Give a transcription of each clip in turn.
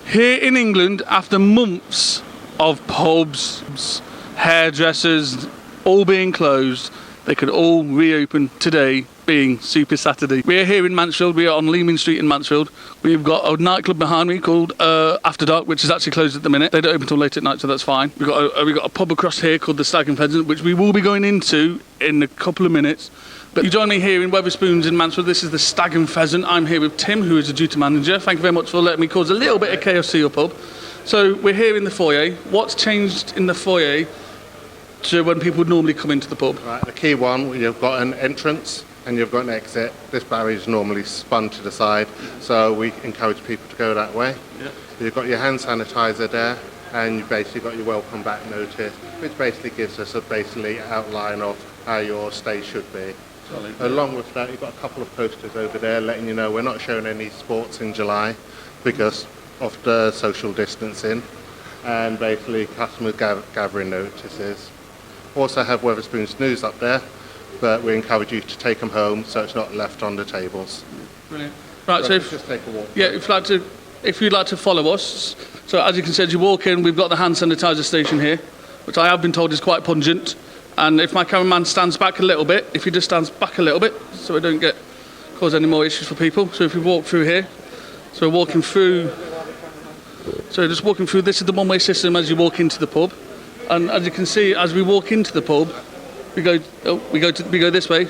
Here in England, after months of pubs, hairdressers, all being closed, they could all reopen today, being Super Saturday. We are here in Mansfield. We are on Leeming Street in Mansfield. We've got a nightclub behind me called After Dark, which is actually closed at the minute. They don't open until late at night, so that's fine. We've got a pub across here called the Stag and Pheasant, which we will be going into in a couple of minutes. But you join me here in Weatherspoons in Mansfield. This is the Stag and Pheasant. I'm here with Tim, who is the duty manager. Thank you very much for letting me cause a little bit of chaos to your pub. So we're here in the foyer. What's changed in the foyer to when people would normally come into the pub? Right, the key one, you've got an entrance and you've got an exit. This barrier is normally spun to the side, so we encourage people to go that way. Yeah. You've got your hand sanitizer there, and you've basically got your welcome back notice, which basically gives us a basically outline of how your stay should be. Solid. Along with that, you've got a couple of posters over there letting you know we're not showing any sports in July because of the social distancing, and basically customer gathering notices. Also have Weatherspoon's news up there, but we encourage you to take them home so it's not left on the tables. Brilliant. Right, so just take a walk. Yeah, if you'd like to follow us, so as you can see, as you walk in, we've got the hand sanitizer station here, which I have been told is quite pungent. And if my cameraman stands back a little bit, if he just stands back a little bit, so we don't cause any more issues for people. So if we walk through here, so we're walking through. So just walking through, this is the one-way system as you walk into the pub. And as you can see, as we walk into the pub, we go this way.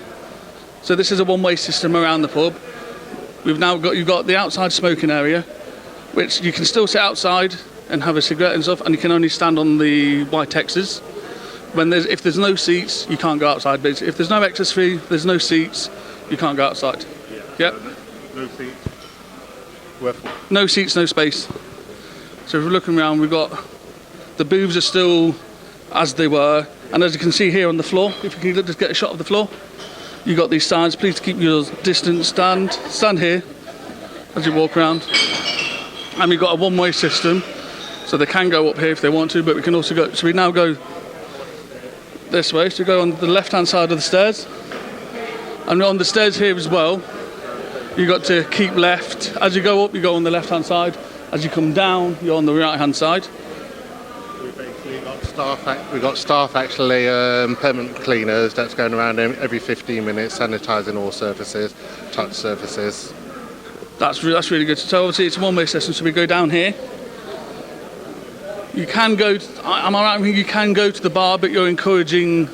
So this is a one-way system around the pub. You've got the outside smoking area, which you can still sit outside and have a cigarette and stuff, and you can only stand on the white X's. If there's no seats, you can't go outside. Basically, if there's no extras free, there's no seats, you can't go outside. Yeah. No seats. No seats, no space. So if we're looking around, we've got the booths are still as they were, and as you can see here on the floor, if you can just get a shot of the floor, you've got these signs. Please keep your distance. Stand here as you walk around. And we've got a one-way system, so they can go up here if they want to, but we can also go. So we now go this way. So we go on the left-hand side of the stairs, and on the stairs here as well, you've got to keep left. As you go up, you go on the left-hand side. As you come down, you're on the right-hand side. We've got staff actually, permanent cleaners that's going around every 15 minutes, sanitising all surfaces, touch surfaces. That's really good. So obviously it's a one-way system, so we go down here. You can go, am I right? You can go to the bar, but you're encouraging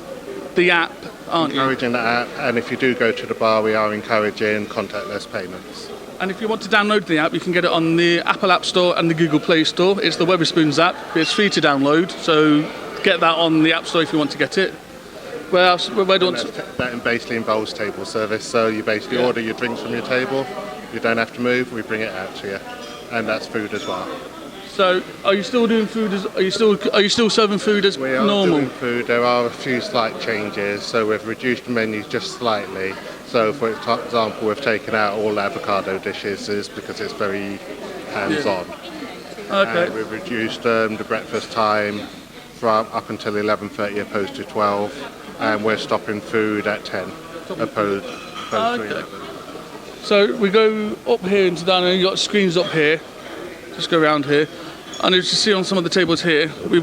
the app, aren't you? Encouraging the app, and if you do go to the bar, we are encouraging contactless payments. And if you want to download the app, you can get it on the Apple App Store and the Google Play Store. It's the Weatherspoons app. It's free to download, so get that on the App Store if you want to get it. Where else? That basically involves table service, so you basically order your drinks from your table. You don't have to move. We bring it out to you, and that's food as well. So, are you still doing food? Are you still serving food as normal? We are doing food. There are a few slight changes, so we've reduced the menus just slightly. So, for example, we've taken out all avocado dishes because it's very hands-on. Yeah. Okay. And we've reduced the breakfast time from up until 11:30 opposed to 12, and we're stopping food at 10 opposed to 11. So we go up here into down, and you've got screens up here. Just go around here, and as you see on some of the tables here, we've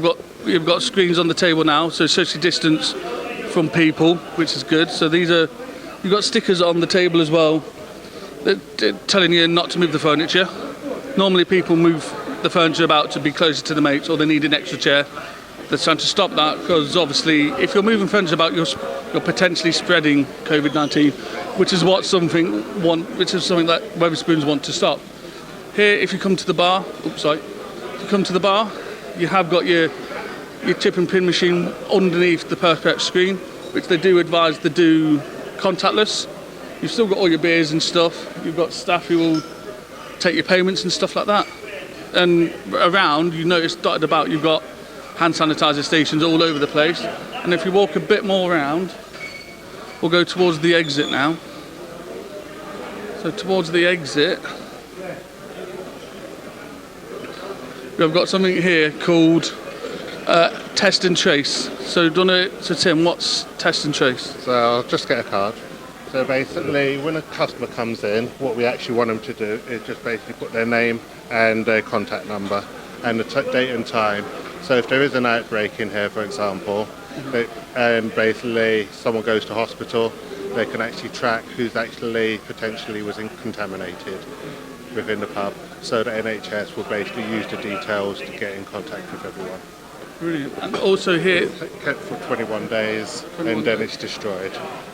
got screens on the table now, so socially distance from people, which is good. So you've got stickers on the table as well, they're telling you not to move the furniture. Normally people move the furniture about to be closer to the mates, or they need an extra chair. They're trying to stop that because obviously if you're moving furniture about, you're potentially spreading COVID-19, which is something that Weatherspoons want to stop. Here, if you come to the bar, you have got your chip and pin machine underneath the Perspex screen, which they do advise to do contactless. You've still got all your beers and stuff. You've got staff who will take your payments and stuff like that. And around, you notice dotted about, you've got hand sanitizer stations all over the place. And if you walk a bit more around, we'll go towards the exit now. So towards the exit, we've got something here called test and trace. So Tim, what's test and trace? So I'll just get a card. So basically, when a customer comes in, what we actually want them to do is just basically put their name and their contact number and the date and time. So if there is an outbreak in here, for example, and basically someone goes to hospital, they can actually track who's actually potentially was contaminated within the pub. So the NHS will basically use the details to get in contact with everyone. Brilliant. And also here... Kept for 21 days and then it's destroyed.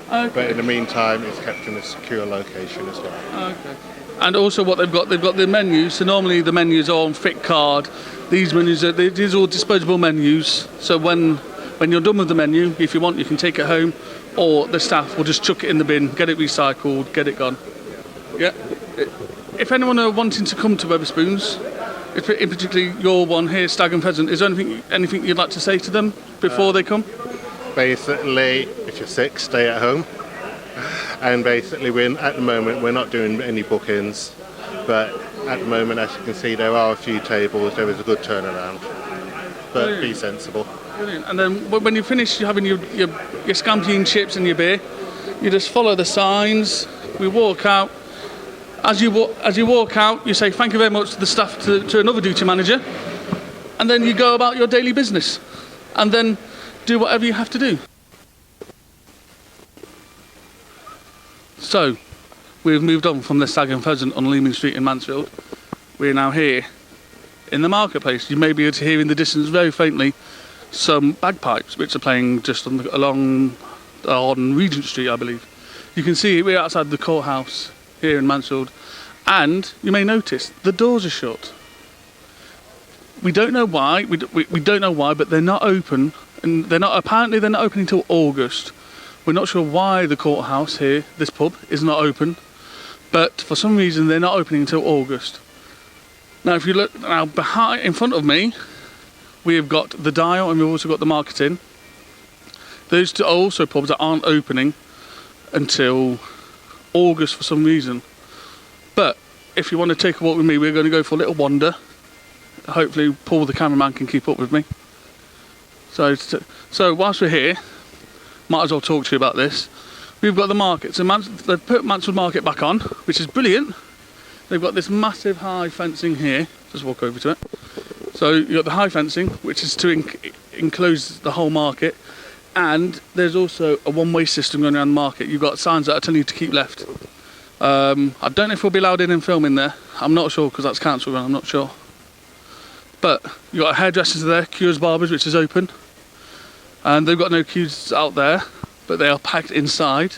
Okay. But in the meantime, it's kept in a secure location as well. Okay. And also what they've got the menus. So normally the menus are on fit card. These menus these are all disposable menus. So when you're done with the menu, if you want, you can take it home, or the staff will just chuck it in the bin, get it recycled, get it gone. Yeah. If anyone are wanting to come to Weatherspoons, in particularly your one here, Stag and Pheasant, is there anything you'd like to say to them before they come? Basically, if you're sick, stay at home. And basically, at the moment, we're not doing any bookings. But at the moment, as you can see, there are a few tables. There is a good turnaround. But Brilliant. Be sensible. Brilliant. And then when you finish having your scampi and chips and your beer, you just follow the signs. We walk out. As you walk out, you say thank you very much to the staff, to another duty manager, and then you go about your daily business, and then do whatever you have to do. So, we've moved on from the Stag and Pheasant on Leeming Street in Mansfield. We're now here in the marketplace. You may be able to hear in the distance very faintly some bagpipes which are playing just on Regent Street, I believe. You can see we're outside the courthouse here in Mansfield, and you may notice the doors are shut. We don't know why. We don't know why, but they're not open, and they're not opening until August. We're not sure why the courthouse here, this pub, is not open, but for some reason they're not opening until August. Now, if you look now in front of me, we have got the Dial and we've also got the Market Inn. Those two are also pubs that aren't opening until August for some reason. But if you want to take a walk with me, we're going to go for a little wander. Hopefully Paul the cameraman can keep up with me. So whilst we're here, might as well talk to you about this. We've got the market. So they've put Mansfield Market back on, which is brilliant. They've got this massive high fencing here. Just walk over to it. So you've got the high fencing, which is to enclose the whole market. And there's also a one-way system going around the market. You've got signs that are telling you to keep left. I don't know if we'll be allowed in and film in there. I'm not sure because that's council run, I'm not sure. But you've got hairdressers there, Cures Barbers, which is open. And they've got no queues out there, but they are packed inside.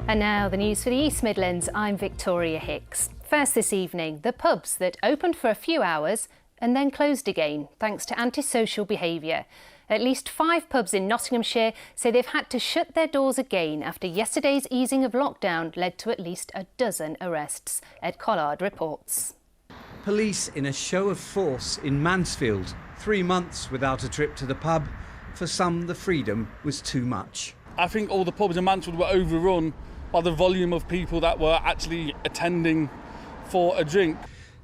And now the news for the East Midlands. I'm Victoria Hicks. First this evening, the pubs that opened for a few hours and then closed again, thanks to antisocial behaviour. At least 5 pubs in Nottinghamshire say they've had to shut their doors again after yesterday's easing of lockdown led to at least a dozen arrests. Ed Collard reports. Police in a show of force in Mansfield. 3 months without a trip to the pub. For some, the freedom was too much. I think all the pubs in Mansfield were overrun by the volume of people that were actually attending for a drink.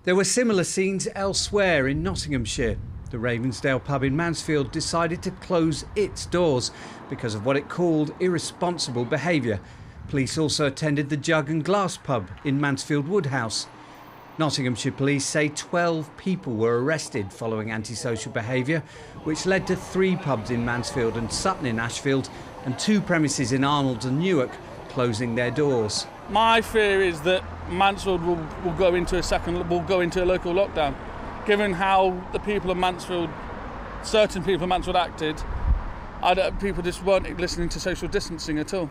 There were similar scenes elsewhere in Nottinghamshire. The Ravensdale pub in Mansfield decided to close its doors because of what it called irresponsible behaviour. Police also attended the Jug and Glass pub in Mansfield Woodhouse. Nottinghamshire police say 12 people were arrested following antisocial behaviour, which led to 3 pubs in Mansfield and Sutton in Ashfield and 2 premises in Arnold and Newark closing their doors. My fear is that Mansfield will go into a local lockdown. Given how the people of Mansfield, certain people of Mansfield acted, people just weren't listening to social distancing at all.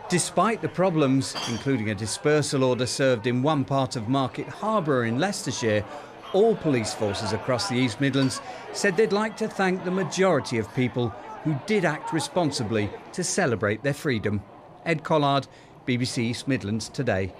Despite the problems, including a dispersal order served in one part of Market Harbour in Leicestershire, all police forces across the East Midlands said they'd like to thank the majority of people who did act responsibly to celebrate their freedom. Ed Collard, BBC East Midlands Today.